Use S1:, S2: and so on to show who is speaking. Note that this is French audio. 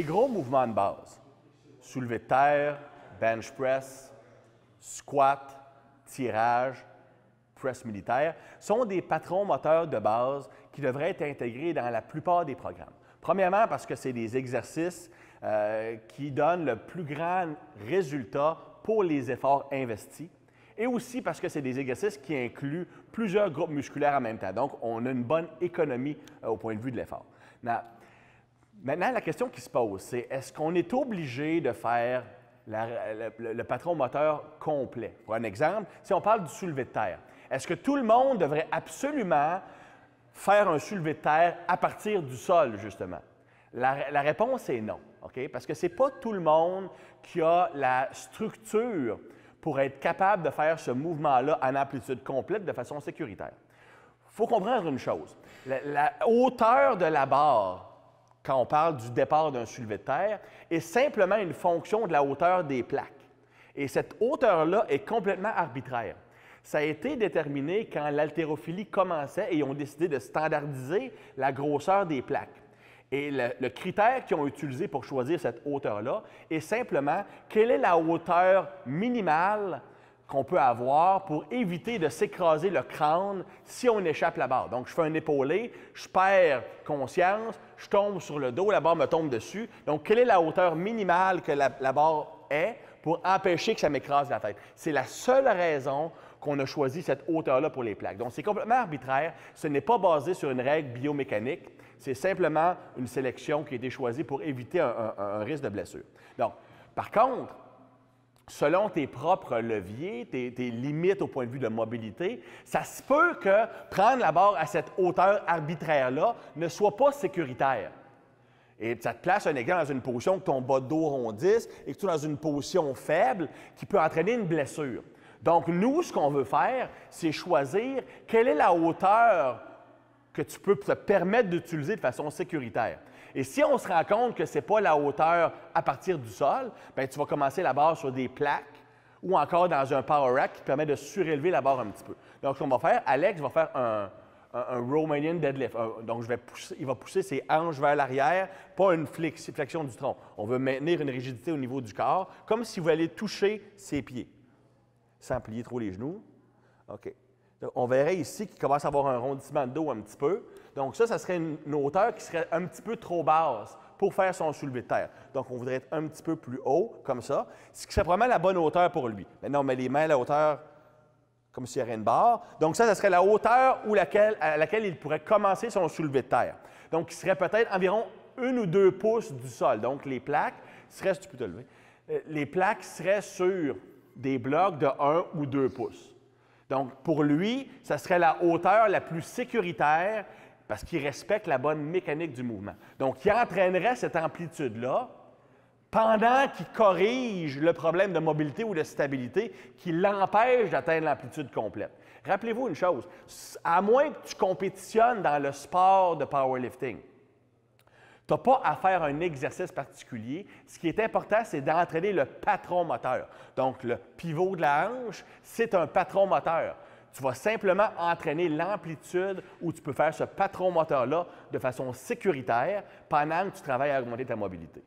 S1: Les gros mouvements de base, soulevé de terre, bench press, squat, tirage, press militaire, sont des patrons moteurs de base qui devraient être intégrés dans la plupart des programmes. Premièrement, parce que c'est des exercices qui donnent le plus grand résultat pour les efforts investis, et aussi parce que c'est des exercices qui incluent plusieurs groupes musculaires en même temps. Donc, on a une bonne économie au point de vue de l'effort. Maintenant, la question qui se pose, c'est est-ce qu'on est obligé de faire le patron moteur complet? Pour un exemple, si on parle du soulevé de terre, est-ce que tout le monde devrait absolument faire un soulevé de terre à partir du sol, justement? La réponse est non, OK? Parce que ce n'est pas tout le monde qui a la structure pour être capable de faire ce mouvement-là en amplitude complète de façon sécuritaire. Il faut comprendre une chose. La hauteur de la barre, quand on parle du départ d'un soulevé de terre, est simplement une fonction de la hauteur des plaques. Et cette hauteur-là est complètement arbitraire. Ça a été déterminé quand l'haltérophilie commençait et ils ont décidé de standardiser la grosseur des plaques. Et le critère qu'ils ont utilisé pour choisir cette hauteur-là est simplement quelle est la hauteur minimale qu'on peut avoir pour éviter de s'écraser le crâne si on échappe la barre. Donc, je fais un épaulé, je perds conscience, je tombe sur le dos, la barre me tombe dessus. Donc, quelle est la hauteur minimale que la barre est pour empêcher que ça m'écrase la tête? C'est la seule raison qu'on a choisi cette hauteur-là pour les plaques. Donc, c'est complètement arbitraire. Ce n'est pas basé sur une règle biomécanique. C'est simplement une sélection qui a été choisie pour éviter un risque de blessure. Donc, par contre, selon tes propres leviers, tes limites au point de vue de mobilité, ça se peut que prendre la barre à cette hauteur arbitraire-là ne soit pas sécuritaire. Et ça te place un exemple dans une position que ton bas de dos rondisse et que tu es dans une position faible qui peut entraîner une blessure. Donc, nous, ce qu'on veut faire, c'est choisir quelle est la hauteur que tu peux te permettre d'utiliser de façon sécuritaire. Et si on se rend compte que ce n'est pas la hauteur à partir du sol, bien, tu vas commencer la barre sur des plaques ou encore dans un power rack qui te permet de surélever la barre un petit peu. Donc, ce qu'on va faire, Alex va faire un Romanian deadlift. Donc, il va pousser ses hanches vers l'arrière, pas une flexion du tronc. On veut maintenir une rigidité au niveau du corps, comme si vous alliez toucher ses pieds, sans plier trop les genoux. OK. Donc, on verrait ici qu'il commence à avoir un rondissement de dos un petit peu. Donc, ça serait une hauteur qui serait un petit peu trop basse pour faire son soulevé de terre. Donc, on voudrait être un petit peu plus haut, comme ça, ce qui serait probablement la bonne hauteur pour lui. Maintenant, on met les mains à la hauteur comme s'il y avait une barre. Donc, ça serait la hauteur à laquelle il pourrait commencer son soulevé de terre. Donc, il serait peut-être environ 1 ou 2 pouces du sol. Donc, les plaques seraient, si tu peux te lever, les plaques seraient sur des blocs de 1 ou 2 pouces. Donc, pour lui, ça serait la hauteur la plus sécuritaire parce qu'il respecte la bonne mécanique du mouvement. Donc, il entraînerait cette amplitude-là pendant qu'il corrige le problème de mobilité ou de stabilité qui l'empêche d'atteindre l'amplitude complète. Rappelez-vous une chose, à moins que tu compétitionnes dans le sport de powerlifting, tu n'as pas à faire un exercice particulier. Ce qui est important, c'est d'entraîner le patron moteur. Donc, le pivot de la hanche, c'est un patron moteur. Tu vas simplement entraîner l'amplitude où tu peux faire ce patron moteur-là de façon sécuritaire pendant que tu travailles à augmenter ta mobilité.